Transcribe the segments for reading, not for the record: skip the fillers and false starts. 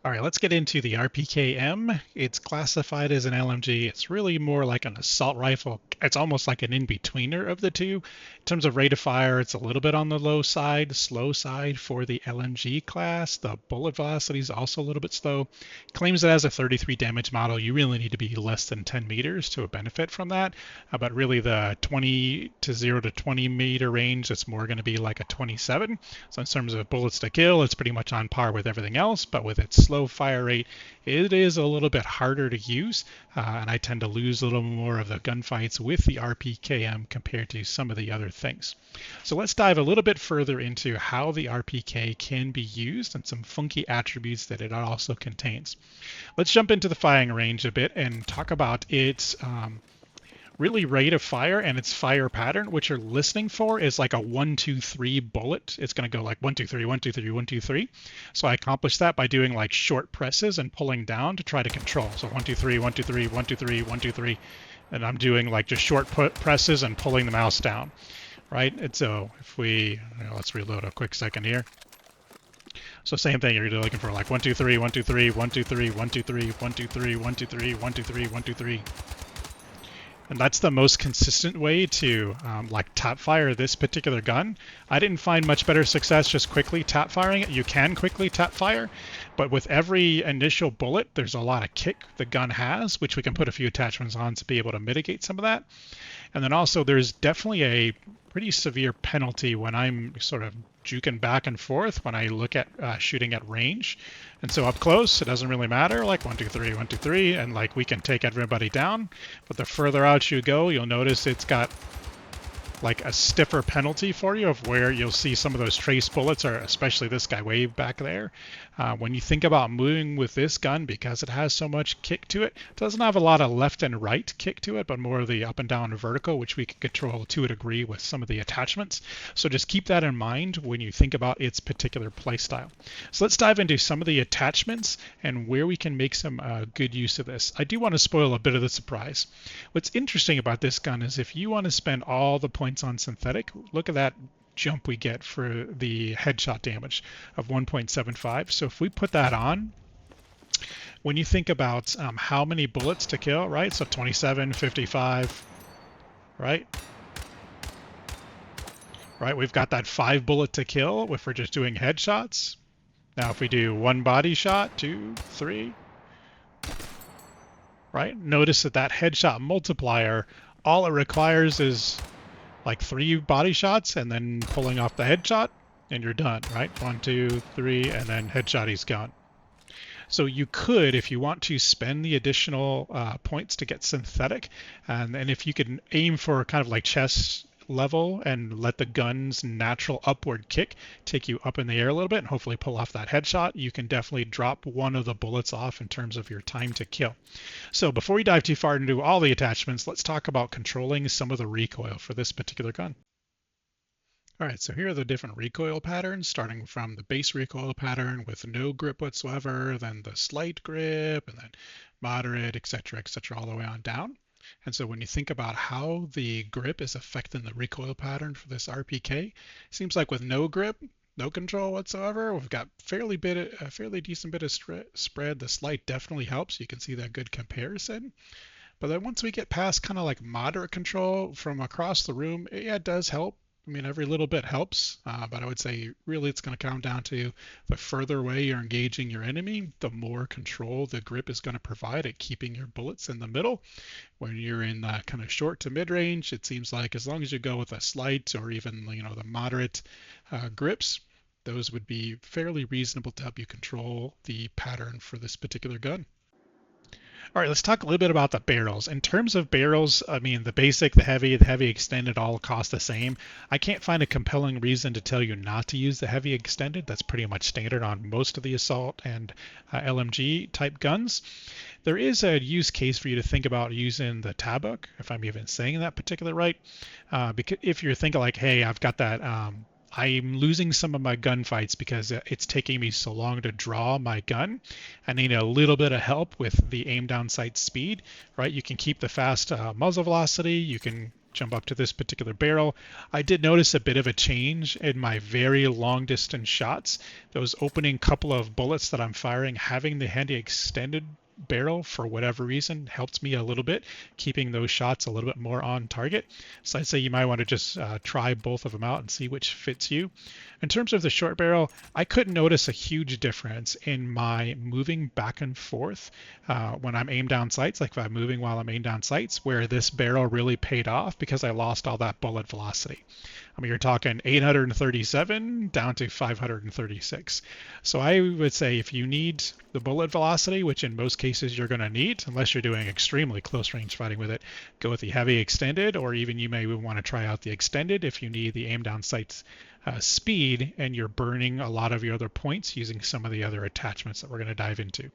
All right, let's get into the RPKM. It's classified as an LMG. It's really more like an assault rifle. It's almost like an in-betweener of the two. In terms of rate of fire, it's a little bit on the low side, slow side for the LMG class. The bullet velocity is also a little bit slow. Claims it has a 33 damage model. You really need to be less than 10 meters to benefit from that. But really the 20 to 0 to 20 meter range, it's more going to be like a 27. So in terms of bullets to kill, it's pretty much on par with everything else, but with its slow fire rate, it is a little bit harder to use, and I tend to lose a little more of the gunfights with the RPKM compared to some of the other things. So let's dive a little bit further into how the RPK can be used and some funky attributes that it also contains. Let's jump into the firing range a bit and talk about its really rate of fire and its fire pattern. What you're listening for is like a 1 2 3 bullet. It's going to go like 1 2 3 1 2 3 1 2 3. So I accomplish that by doing like short presses and pulling down to try to control. So 1 2 3 1 2 3 1 2 3 1 2 3, and I'm doing like just short presses and pulling the mouse down, right? And so if we let's reload a quick second here. So same thing, you're looking for like 1 2 3 1 2 3 1 2 3 1 2 3 1 2 3 1 2 3 1 2 3 1 2 3. And that's the most consistent way to like tap fire this particular gun. I didn't find much better success just quickly tap firing it. You can quickly tap fire, but with every initial bullet, there's a lot of kick the gun has, which we can put a few attachments on to be able to mitigate some of that. And then also there's definitely a pretty severe penalty when I'm sort of juking back and forth when I look at shooting at range. And so up close, it doesn't really matter, like 1 2 3 1 2 3, and like we can take everybody down. But the further out you go, you'll notice it's got like a stiffer penalty for you, of where you'll see some of those trace bullets, or especially this guy way back there. When you think about moving with this gun, because it has so much kick to it, it doesn't have a lot of left and right kick to it, but more of the up and down and vertical, which we can control to a degree with some of the attachments. So just keep that in mind when you think about its particular playstyle. So let's dive into some of the attachments and where we can make some good use of this. I do want to spoil a bit of the surprise. What's interesting about this gun is if you want to spend all the points on synthetic, look at that jump we get for the headshot damage of 1.75. So if we put that on, when you think about how many bullets to kill, right? So 27, 55, right? Right, we've got that 5 bullet to kill if we're just doing headshots. Now if we do 1 body shot, 2, 3, right? Notice that that headshot multiplier, all it requires is like 3 body shots and then pulling off the headshot, and you're done, right? 1, 2, 3, and then headshot, he's gone. So you could, if you want to, spend the additional points to get synthetic, and if you can aim for kind of like chest level and let the gun's natural upward kick take you up in the air a little bit and hopefully pull off that headshot, you can definitely drop one of the bullets off in terms of your time to kill. So before we dive too far into all the attachments, let's talk about controlling some of the recoil for this particular gun. All right, so here are the different recoil patterns, starting from the base recoil pattern with no grip whatsoever, then the slight grip, and then moderate, etc., all the way on down. And so when you think about how the grip is affecting the recoil pattern for this RPK, it seems like with no grip, no control whatsoever, we've got a fairly decent bit of spread. The slight definitely helps. You can see that good comparison. But then once we get past kind of like moderate control from across the room, yeah, it does help. I mean, every little bit helps, but I would say really it's going to come down to the further away you're engaging your enemy, the more control the grip is going to provide at keeping your bullets in the middle. When you're in kind of short to mid-range, it seems like as long as you go with a slight or even the moderate grips, those would be fairly reasonable to help you control the pattern for this particular gun. All right, let's talk a little bit about the barrels. In terms of barrels, I mean, the basic, the heavy extended all cost the same. I can't find a compelling reason to tell you not to use the heavy extended. That's pretty much standard on most of the assault and LMG type guns. There is a use case for you to think about using the Tabuk, if I'm even saying that particular right. Because if you're thinking like, hey, I've got that I'm losing some of my gunfights because it's taking me so long to draw my gun. I need a little bit of help with the aim down sight speed, right? You can keep the fast muzzle velocity. You can jump up to this particular barrel. I did notice a bit of a change in my very long distance shots. Those opening couple of bullets that I'm firing, having the handy extended barrel for whatever reason helped me a little bit, keeping those shots a little bit more on target. So I'd say you might want to just try both of them out and see which fits you. In terms of the short barrel, I couldn't notice a huge difference in my moving back and forth when I'm aimed down sights, like if I'm moving while I'm aimed down sights, where this barrel really paid off because I lost all that bullet velocity. I mean, you're talking 837 down to 536. So I would say if you need the bullet velocity, which in most cases you're going to need, unless you're doing extremely close range fighting with it, go with the heavy extended, or even you may want to try out the extended if you need the aim down sights speed and you're burning a lot of your other points using some of the other attachments that we're going to dive into.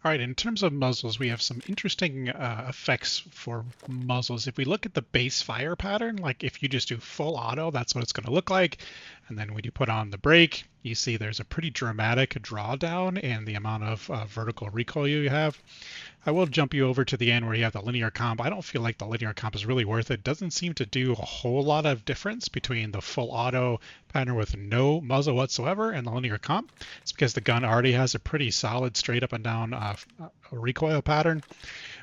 All right, in terms of muzzles, we have some interesting effects for muzzles. If we look at the base fire pattern, like if you just do full auto, that's what it's going to look like. And then when you put on the brake, you see there's a pretty dramatic drawdown in the amount of vertical recoil you have. I will jump you over to the end where you have the linear comp. I don't feel like the linear comp is really worth it. Doesn't seem to do a whole lot of difference between the full auto pattern with no muzzle whatsoever and the linear comp. It's because the gun already has a pretty solid straight up and down recoil pattern.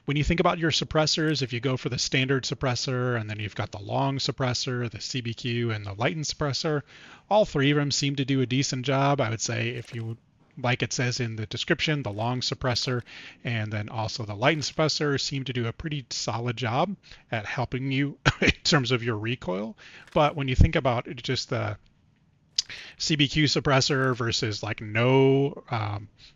When you think about your suppressors, if you go for the standard suppressor and then you've got the long suppressor, the CBQ, and the lightened suppressor, all three of them seem to do a decent job. I would say if you, like it says in the description, the long suppressor and then also the lightened suppressor seem to do a pretty solid job at helping you in terms of your recoil. But when you think about just the CBQ suppressor versus like no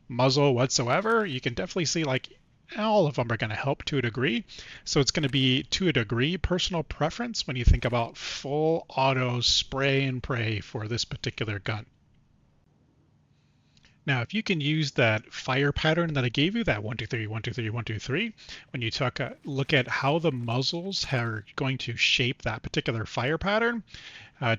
muzzle whatsoever, you can definitely see like all of them are going to help to a degree. So it's going to be to a degree personal preference when you think about full auto spray and pray for this particular gun. Now, if you can use that fire pattern that I gave you, that 1, 2, 3, 1, 2, 3, 1, 2, 3, when you took a look at how the muzzles are going to shape that particular fire pattern,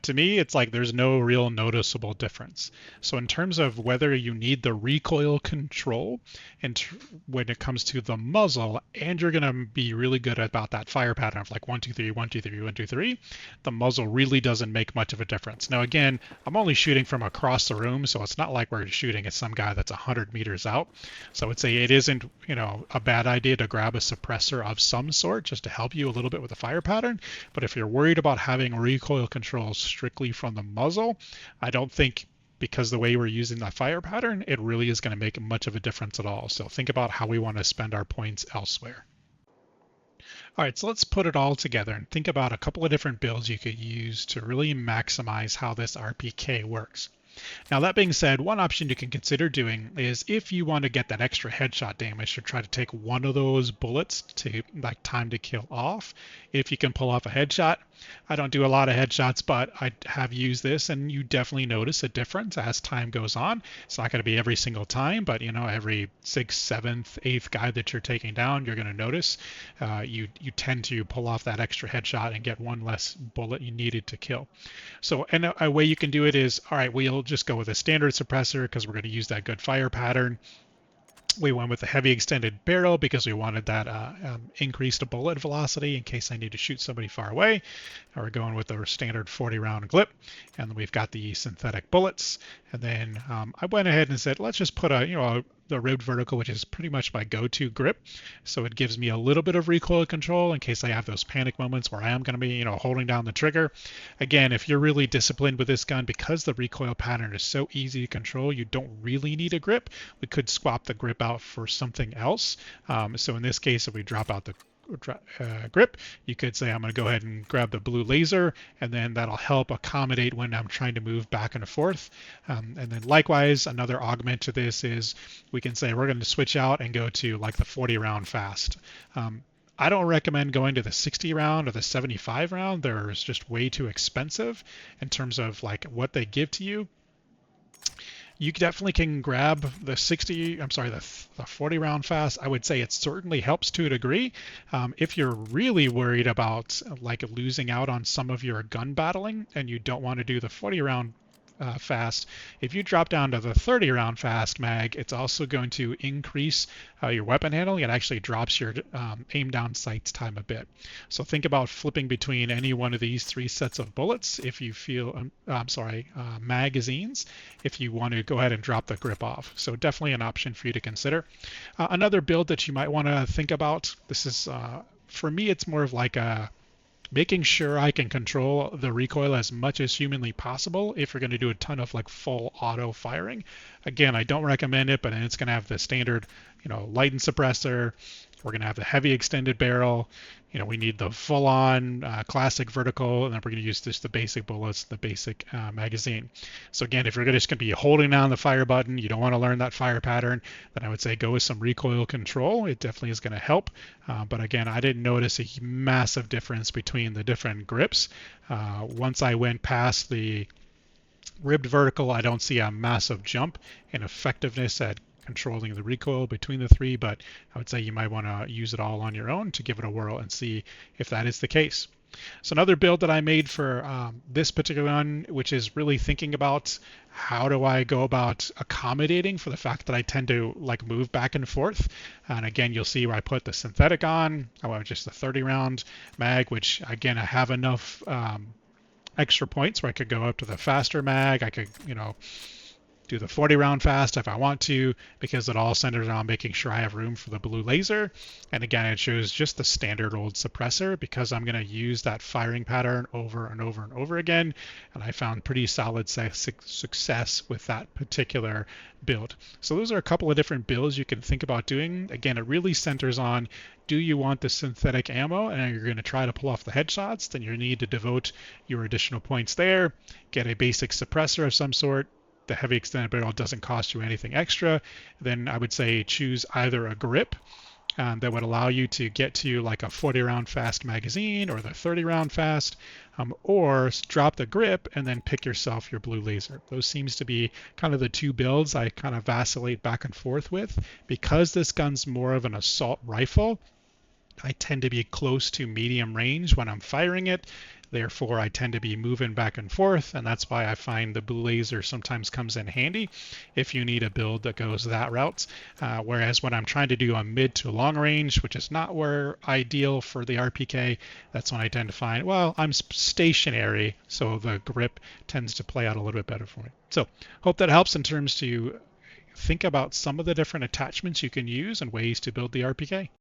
to me, it's like there's no real noticeable difference. So in terms of whether you need the recoil control and when it comes to the muzzle, and you're going to be really good about that fire pattern of like 1, 2, 3, 1, 2, 3, 1, 2, 3, the muzzle really doesn't make much of a difference. Now, again, I'm only shooting from across the room, so it's not like we're shooting at some guy that's 100 meters out. So I would say it isn't, a bad idea to grab a suppressor of some sort just to help you a little bit with the fire pattern. But if you're worried about having recoil control strictly from the muzzle, I don't think, because the way we're using that fire pattern, it really is going to make much of a difference at all. So think about how we want to spend our points elsewhere. All right, so let's put it all together and think about a couple of different builds you could use to really maximize how this RPK works. Now, that being said, one option you can consider doing is if you want to get that extra headshot damage to try to take one of those bullets to like time to kill off. If you can pull off a headshot, I don't do a lot of headshots, but I have used this and you definitely notice a difference as time goes on. It's not going to be every single time, but every 6th, 7th, 8th guy that you're taking down, you're going to notice you tend to pull off that extra headshot and get one less bullet you needed to kill. So, and a way you can do it is, all right, we'll just go with a standard suppressor because we're going to use that good fire pattern. We went with a heavy extended barrel because we wanted that increased bullet velocity in case I need to shoot somebody far away. We're going with our standard 40 round clip, and then we've got the synthetic bullets. And then I went ahead and said, let's just put the ribbed vertical, which is pretty much my go-to grip. So it gives me a little bit of recoil control in case I have those panic moments where I am going to be, holding down the trigger. Again, if you're really disciplined with this gun, because the recoil pattern is so easy to control, you don't really need a grip. We could swap the grip out for something else. So in this case, if we drop out the grip, you could say I'm going to go ahead and grab the blue laser, and then that'll help accommodate when I'm trying to move back and forth. And then likewise, another augment to this is we can say we're going to switch out and go to like the 40 round fast. I don't recommend going to the 60 round or the 75 round. They're just way too expensive in terms of like what they give to you. You definitely can grab the 40 round fast. I would say it certainly helps to a degree. If you're really worried about like losing out on some of your gun battling and you don't want to do the 40 round fast. If you drop down to the 30 round fast mag, it's also going to increase your weapon handling. It actually drops your aim down sights time a bit. So think about flipping between any one of these three sets of bullets if you feel, magazines, if you want to go ahead and drop the grip off. So definitely an option for you to consider. Another build that you might want to think about, this is, for me, it's more of like a making sure I can control the recoil as much as humanly possible if you're going to do a ton of like full auto firing. Again, I don't recommend it, but it's going to have the standard, light and suppressor. We're going to have the heavy extended barrel. We need the full-on classic vertical, and then we're going to use just the basic bullets, the basic magazine. So again, if you're just going to be holding down the fire button, you don't want to learn that fire pattern, then I would say go with some recoil control. It definitely is going to help. But again, I didn't notice a massive difference between the different grips. Once I went past the ribbed vertical, I don't see a massive jump in effectiveness at controlling the recoil between the three, but I would say you might want to use it all on your own to give it a whirl and see if that is the case. So another build that I made for this particular one, which is really thinking about how do I go about accommodating for the fact that I tend to like move back and forth. And again, you'll see where I put the synthetic on. I have just the 30 round mag, which again, I have enough extra points where I could go up to the faster mag. I could, do the 40 round fast if I want to, because it all centers on making sure I have room for the blue laser. And again, it shows just the standard old suppressor because I'm going to use that firing pattern over and over and over again. And I found pretty solid success with that particular build. So those are a couple of different builds you can think about doing. Again, it really centers on, do you want the synthetic ammo and you're going to try to pull off the headshots? Then you need to devote your additional points there, get a basic suppressor of some sort. The heavy extended barrel doesn't cost you anything extra. Then I would say choose either a grip that would allow you to get to like a 40 round fast magazine or the 30 round fast, or drop the grip and then pick yourself your blue laser. Those seems to be kind of the two builds I kind of vacillate back and forth with. Because this gun's more of an assault rifle, I tend to be close to medium range when I'm firing it. Therefore, I tend to be moving back and forth, and that's why I find the blue laser sometimes comes in handy if you need a build that goes that route. Whereas when I'm trying to do a mid to long range, which is not where ideal for the RPK, that's when I tend to find, well, I'm stationary, so the grip tends to play out a little bit better for me. So hope that helps in terms to think about some of the different attachments you can use and ways to build the RPK.